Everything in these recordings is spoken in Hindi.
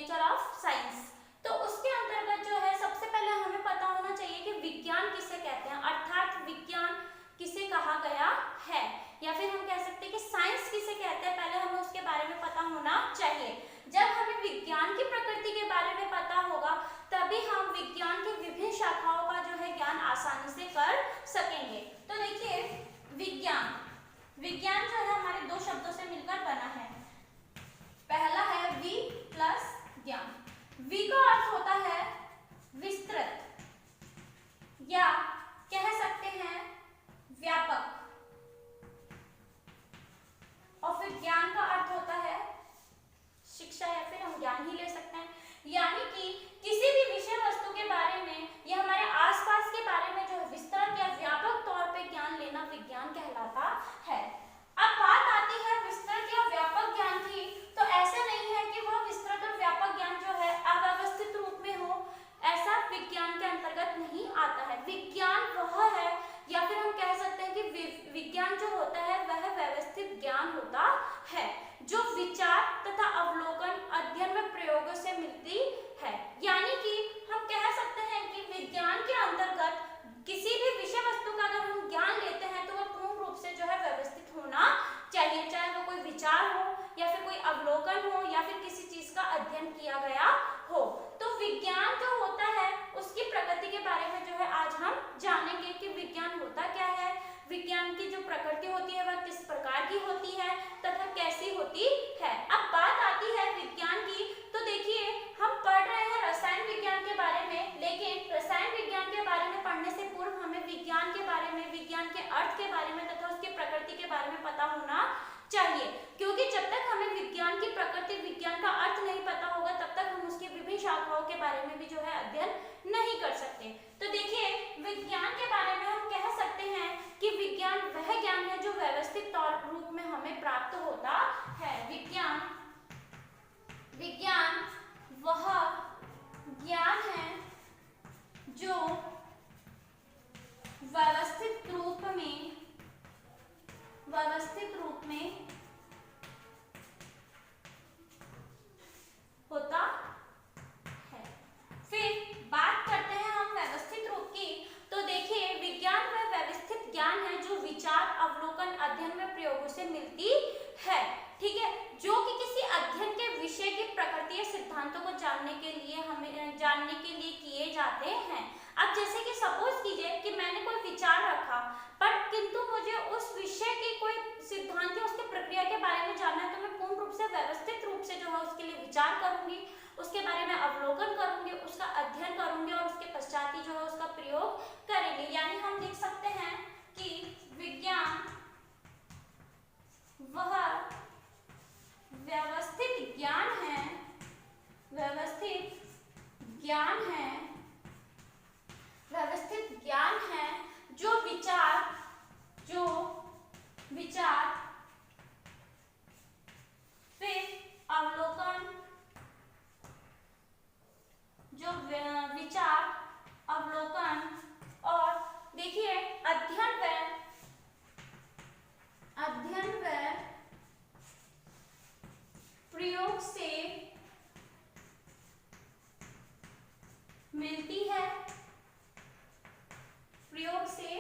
Nature of science. तो उसके अंतर्गत जो है सबसे पहले हमें पता होना चाहिए कि विज्ञान किसे कहते हैं, अर्थात विज्ञान किसे कहा गया है, या फिर हम कह सकते हैं कि साइंस किसे कहते हैं, पहले हमें उसके बारे में पता होना चाहिए। जब हमें विज्ञान की प्रकृति के बारे में पता होगा तभी हम विज्ञान की विभिन्न शाखाओं का जो है ज्ञान आसानी से कर सकेंगे। तो देखिए विज्ञान, विज्ञान जो है हमारे दो शब्दों से मिलकर बना है। पहला है वि प्लस ज्ञान। वि का अर्थ होता है विस्तृत या कह सकते हैं व्यापक, और फिर ज्ञान का अर्थ होता है शिक्षा या फिर हम ज्ञान ही ले सकते हैं, यानी कि किसी भी विषय वस्तु के बारे में या हमारे आसपास के बारे में जो विस्तृत या व्यापक तौर पे ज्ञान लेना विज्ञान कहलाता है। अब बात आती है विस्तृत या व्यापक ज्ञान की, तो ऐसा नहीं है कि वह विस्तृत और व्यापक ज्ञान जो है अव्यवस्थित रूप में हो, ऐसा विज्ञान के अंतर्गत नहीं आता है। विज्ञान वह है, या फिर हम कह सकते हैं कि विज्ञान जो होता है वह व्यवस्थित ज्ञान होता है, जो विचार तथा अवलोकन अध्ययन में प्रयोगों से मिलती है। यानी कि हम कह सकते हैं कि विज्ञान के अंतर्गत किसी भी विषय वस्तु का अगर हम ज्ञान लेते हैं तो वह पूर्ण रूप से जो है व्यवस्थित होना चाहिए, चाहे वो कोई विचार हो या फिर कोई अवलोकन हो या फिर किसी चीज का अध्ययन किया गया हो। तो विज्ञान जो होता है उसकी प्रकृति के बारे में जो है आज हम जानेंगे कि विज्ञान होता क्या है, विज्ञान की जो प्रकृति होती है वह किस प्रकार की होती है तथा कैसी होती है। अब बात आती है विज्ञान की, तो देखिए हम पढ़ रहे हैं रसायन विज्ञान के बारे में, लेकिन रसायन विज्ञान के बारे में पढ़ने से पूर्व हमें विज्ञान के बारे में, विज्ञान के अर्थ के बारे में तथा उसकी प्रकृति के बारे में पता होना चाहिए, क्योंकि जब तक हमें विज्ञान की प्रकृति, विज्ञान का अर्थ नहीं पता होगा तब तक हम उसकी विभिन्न शाखाओं के बारे में भी जो है अध्ययन नहीं कर सकते। तो देखिए विज्ञान के बारे में हम कह सकते हैं कि विज्ञान वह ज्ञान है जो व्यवस्थित तौर रूप में हमें प्राप्त होता है। विज्ञान, विज्ञान वह ज्ञान है जो व्यवस्थित रूप में होता है। फिर बात करते हैं हम व्यवस्थित रूप की, तो देखिए विज्ञान वह व्यवस्थित ज्ञान है जो विचार अवलोकन अध्ययन में प्रयोगों से मिलती है, ठीक है, जो कि किसी अध्ययन के विषय की प्रकृति या सिद्धांतों को जानने के लिए किए जाते हैं। अब जैसे कि सपोज कीजिए कि मैंने कोई विचार रखा, पर किंतु मुझे उस विषय की कोई सिद्धांत या उसकी प्रक्रिया के बारे में जानना है, तो मैं पूर्ण रूप से व्यवस्थित रूप से जो है उसके लिए विचार करूंगी, उसके बारे में अवलोकन करूंगी, उसका अध्ययन करूंगी और उसके पश्चात ही जो है उसका प्रयोग करेंगे। यानी हम लिख सकते हैं कि विज्ञान वह व्यवस्थित ज्ञान है, व्यवस्थित ज्ञान है जो विचार फिर अवलोकन, जो विचार अवलोकन और देखिए अध्ययन व प्रयोग से मिलती है, प्रयोग से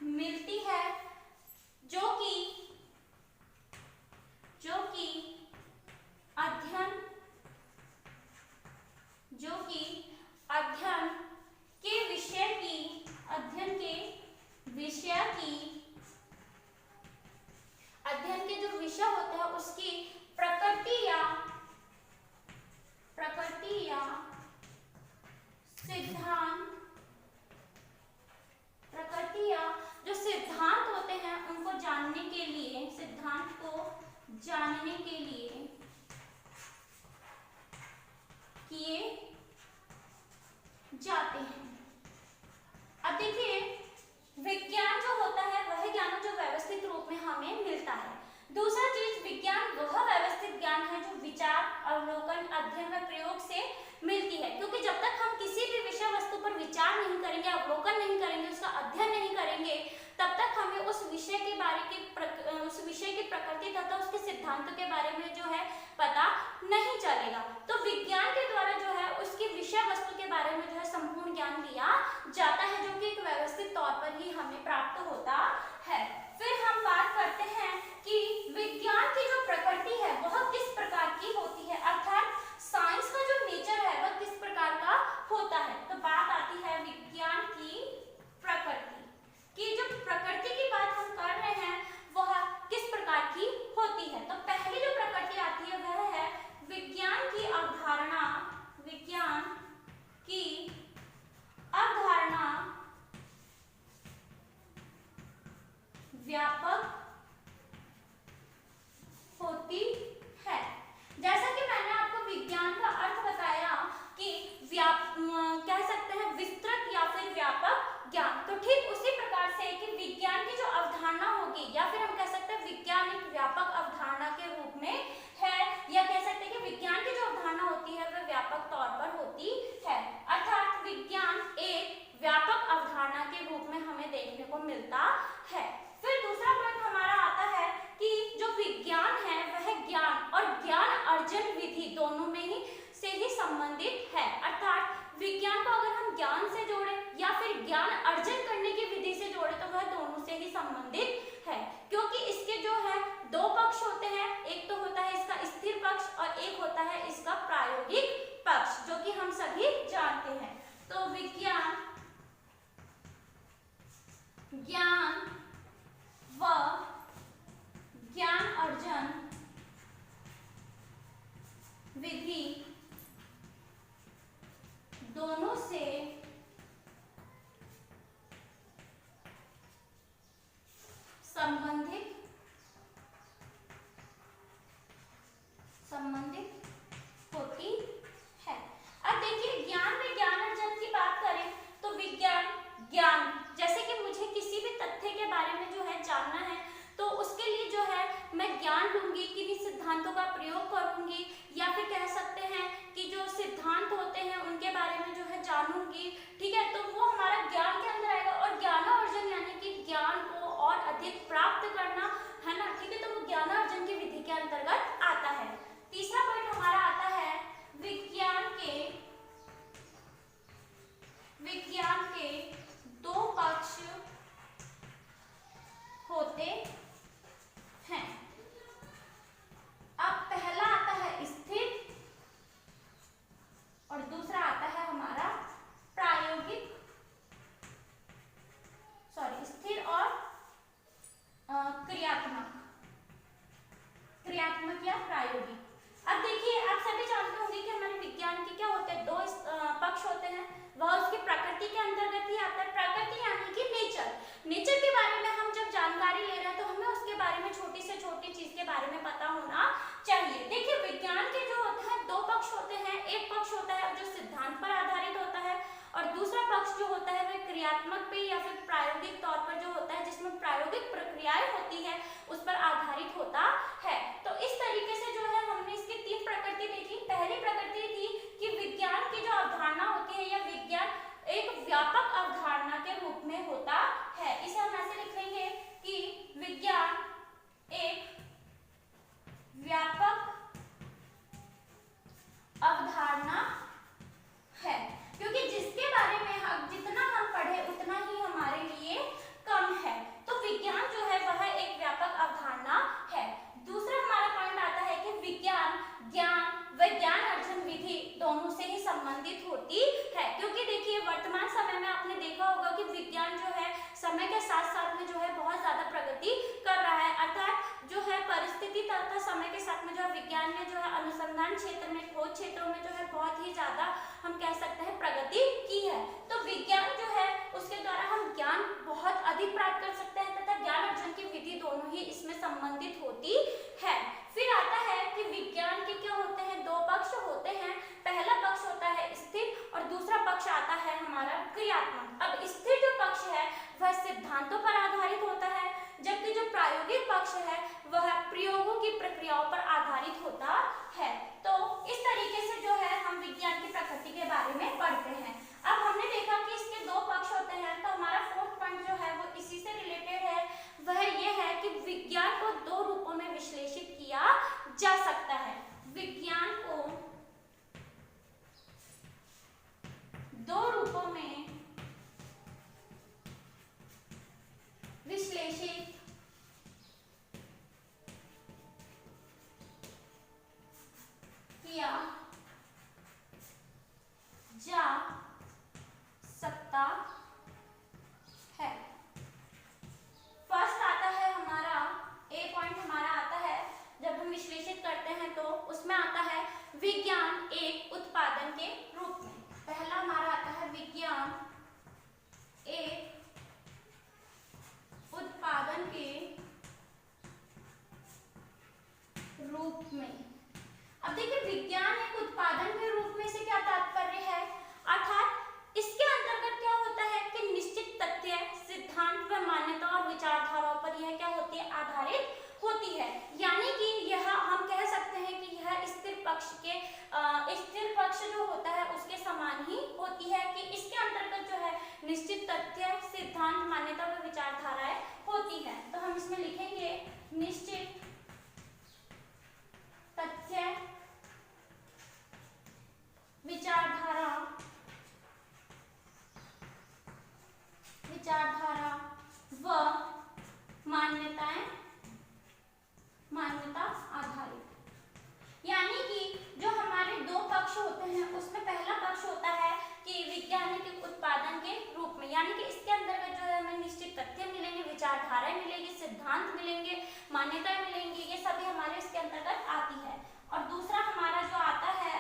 मिलती है, जो कि अध्ययन के विषय की अध्ययन के जो विषय होता है उसकी प्रकृति या सिद्धांत, प्रकृति या जो सिद्धांत होते हैं उनको जानने के लिए, सिद्धांत को जानने के लिए किए जाते हैं। अब देखिए विज्ञान जो होता है वह ज्ञान जो व्यवस्थित रूप में हमें मिलता है। दूसरा चीज, विज्ञान वह व्यवस्थित ज्ञान है जो विचार अवलोकन अध्ययन व प्रयोग से मिलती है, क्योंकि जब तक हम किसी भी विषय वस्तु पर विचार नहीं करेंगे, अवलोकन नहीं करेंगे, उसका अध्ययन नहीं करेंगे, तब तक हमें उस विषय के बारे की उस विषय की प्रकृति तथा उसके सिद्धांतों के बारे में जो है पता नहीं चलेगा। तो विज्ञान के द्वारा जो है उसकी विषय वस्तु के बारे में जो है संपूर्ण ज्ञान लिया जाता है, जो कि एक व्यवस्थित तौर पर ही हमें प्राप्त होता है। फिर हम बात करते हैं कि विज्ञान की जो प्रकृति है वह किस प्रकार की होती है, अर्थात साइंस का जो नेचर है वह किस प्रकार का होता है। तो बात आती है विज्ञान की प्रकृति की। जो प्रकृति की बात हम कर रहे हैं वह किस प्रकार की होती है। तो पहली जो प्रकृति आती है वह है विज्ञान की अवधारणा। विज्ञान की अवधारणा व्यापक होती है। जैसा कि मैंने आपको विज्ञान का अर्थ बताया कि कह सकते हैं विस्तृत या फिर व्यापक ज्ञान, तो ठीक उसी प्रकार से कि विज्ञान की जो अवधारणा होगी या फिर हम कह सकते हैं विज्ञान एक व्यापक अवधारणा के रूप में है, या कह सकते हैं कि विज्ञान की जो अवधारणा होती है वह व्यापक तौर पर होती है, अर्थात विज्ञान एक व्यापक अवधारणा के रूप में हमें देखने को मिलता है। फिर दूसरा पॉइंट हमारा आता है कि जो विज्ञान है वह ज्ञान और ज्ञान अर्जन विधि दोनों में ही से ही संबंधित है, अर्थात विज्ञान को अगर हम ज्ञान से जोड़े या फिर ज्ञान अर्जन करने की विधि से जोड़े तो वह दोनों से ही संबंधित है, क्योंकि इसके जो है दो पक्ष होते हैं, एक तो होता है इसका स्थिर पक्ष और एक होता है इसका प्रायोगिक पक्ष, जो कि हम सभी जानते हैं। तो विज्ञान ज्ञान व ज्ञान अर्जन विधि दोनों से संबंधित होती है। अब देखिए ज्ञान में ज्ञान अर्जन की बात करें तो विज्ञान ज्ञान, जैसे कि मुझे किसी भी तथ्य के बारे में जो है जानना है तो उसके लिए जो है मैं ज्ञान लूंगी, किन्हीं सिद्धांतों का प्रयोग करूंगी, या फिर कह सकते हैं कि जो सिद्धांत होते हैं उनके बारे में जो है जानूंगी, ठीक है, तो वो हमारा ज्ञान के अंदर आएगा। और ज्ञानार्जन यानी कि ज्ञान को और अधिक प्राप्त करना, है ना, ठीक है, तो वो ज्ञानार्जन की विधि के अंतर्गत आता है। तीसरा पॉइंट हमारा आता है विज्ञान के दो पक्ष होते हैं। अब पहला आता है स्थिर और दूसरा आता है हमारा प्रायोगिक, स्थिर और क्रियात्मक या प्रायोगिक। अब देखिए आप सभी जानते होंगे कि हमारे विज्ञान के क्या होते हैं, दो पक्ष होते हैं, वह उसकी प्रकृति के अंतर्गत ही आता है। प्रकृति यानी कि नेचर के बारे में हम जब जानकारी ले रहे हैं तो हमें उसके बारे में छोटी से छोटी चीज के बारे में पता होना चाहिए। देखिए विज्ञान के जो होते हैं दो पक्ष होते हैं, एक पक्ष होता है जो सिद्धांत पर आधारित होता है और दूसरा पक्ष जो होता है वह क्रियात्मक पे या फिर प्रायोगिक तौर पर जो होता है, जिसमें प्रायोगिक प्रक्रियाएं होती है उस पर आधारित होता है। तो इस तरीके से जो है हमने इसकी तीन प्रकृति देखी। पहली प्रकृति थी कि विज्ञान की जो अवधारणा होती है या विज्ञान एक व्यापक अवधारणा के रूप में होता है। इसे हम ऐसे लिखेंगे कि विज्ञान एक व्यापक अवधारणा है, क्योंकि जिसके बारे में हम जितना हम पढ़े उतना ही हमारे लिए कम है। तो विज्ञान जो है वह एक व्यापक अवधारणा है। दूसरा हमारा पॉइंट आता है कि विज्ञान ज्ञान व ज्ञान अर्जन विधि दोनों से ही संबंधित होती है, क्योंकि देखिए वर्तमान समय में आपने देखा होगा कि विज्ञान जो है समय के साथ साथ में जो है बहुत ज्यादा प्रगति कर रहा है, अर्थात जो है परिस्थिति तथा समय के साथ में जो है विज्ञान ने जो है अनुसंधान क्षेत्र में, खोज क्षेत्रों में जो है बहुत ही ज्यादा हम कह सकते हैं प्रगति की है। तो विज्ञान जो है उसके द्वारा हम ज्ञान बहुत अधिक प्राप्त कर सकते हैं तथा ज्ञान अर्जन की विधि दोनों ही इसमें संबंधित होती है। फिर आता है कि विज्ञान के क्या होते हैं, दो पक्ष होते हैं। पहला पक्ष होता है स्थिर और दूसरा पक्ष आता है हमारा क्रियात्मक। अब स्थिर जो पक्ष है वह सिद्धांतों पर आधारित होता है, जबकि जो प्रायोगिक पक्ष है वह प्रयोगों की प्रक्रियाओं पर आधारित होता है। तो इस तरीके से जो है हम विज्ञान की प्रकृति के बारे में पढ़ते हैं। अब हमने देखा कि इसके दो पक्ष होते हैं, तो हमारा फोर्थ पॉइंट जो है वो इसी से रिलेटेड निश्चित तथ्य, सिद्धांत, मान्यता व विचारधाराएं होती है। तो हम इसमें लिखेंगे निश्चित तथ्य, विचारधारा व मान्यता आधारित। यानी कि जो हमारे दो पक्ष होते हैं उसमें पहला पक्ष होता है कि वैज्ञानिक उत्पादन के रूप में, यानी कि इसके अंतर्गत जो है हमें निश्चित तथ्य मिलेंगे, विचारधाराएं मिलेंगी, सिद्धांत मिलेंगे, मान्यताएं मिलेंगी, ये सभी हमारे इसके अंतर्गत आती है। और दूसरा हमारा जो आता है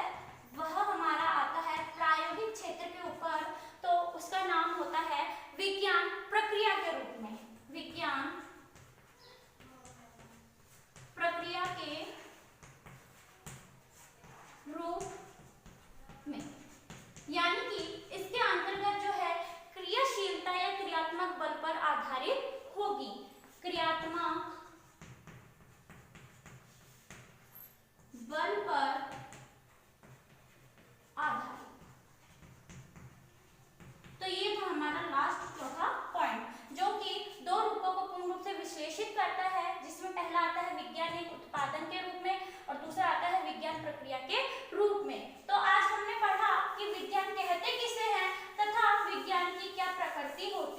वह हमारा आता है प्रायोगिक क्षेत्र के ऊपर, तो उसका नाम होता है विज्ञान प्रक्रिया के रूप में, विज्ञान प्रक्रिया के रूप में। यानी कि इसके अंतर्गत जो है क्रियाशीलता या क्रियात्मक बल पर आधारित होगी, क्रियात्मक बल पर आधारित। तो ये था हमारा लास्ट चौथा पॉइंट, जो कि दो रूपों को पूर्ण रूप से विश्लेषित करता है, जिसमें पहला आता है वैज्ञानिक उत्पादन के रूप में और दूसरा आता है विज्ञान प्रक्रिया के रूप में। तो आज हमने पढ़ा कि विज्ञान कहते किसे हैं तथा विज्ञान की क्या प्रकृति होती